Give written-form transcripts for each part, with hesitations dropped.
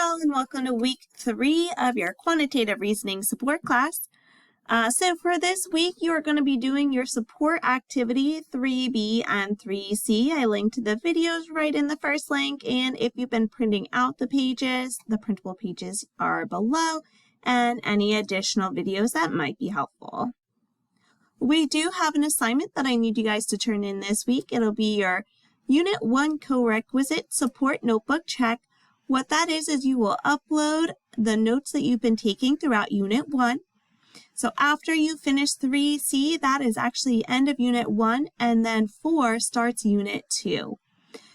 all, and welcome to week 3 of your quantitative reasoning support class. So for this week, you are going to be doing your support activity 3B and 3C. I linked the videos right in the first link, and if you've been printing out the pages, the printable pages are below, and any additional videos that might be helpful. We do have an assignment that I need you guys to turn in this week. It'll be your Unit 1 Co-Requisite Support Notebook Check. What that is you will upload the notes that you've been taking throughout Unit 1. So after you finish 3C, that is actually the end of Unit 1, and then 4 starts Unit 2.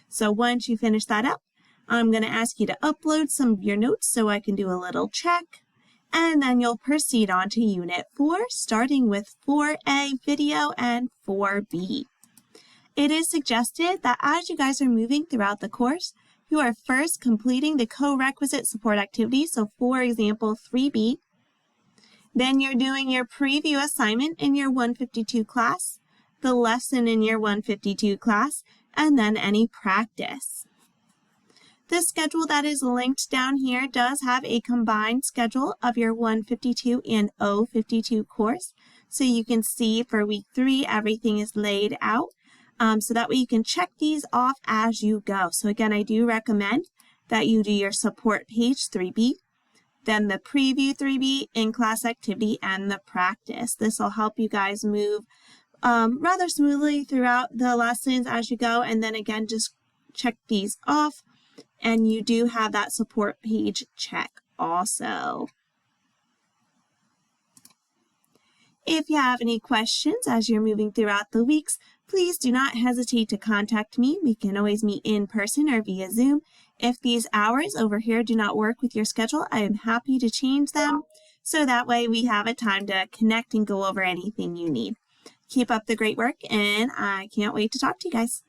So once you finish that up, I'm going to ask you to upload some of your notes so I can do a little check, and then you'll proceed on to Unit 4, starting with 4A video and 4B. It is suggested that as you guys are moving throughout the course, you are first completing the co-requisite support activities, so for example 3B. Then you're doing your preview assignment in your 152 class, the lesson in your 152 class, and then any practice. The schedule that is linked down here does have a combined schedule of your 152 and 052 course, so you can see for week 3 everything is laid out. So that way you can check these off as you go. So again, I do recommend that you do your support page 3B, then the preview 3B, in-class activity, and the practice. This will help you guys move rather smoothly throughout the lessons as you go. And then again, just check these off. And you do have that support page check also. If you have any questions as you're moving throughout the weeks, please do not hesitate to contact me. We can always meet in person or via Zoom. If these hours over here do not work with your schedule, I am happy to change them, so that way we have a time to connect and go over anything you need. Keep up the great work, and I can't wait to talk to you guys.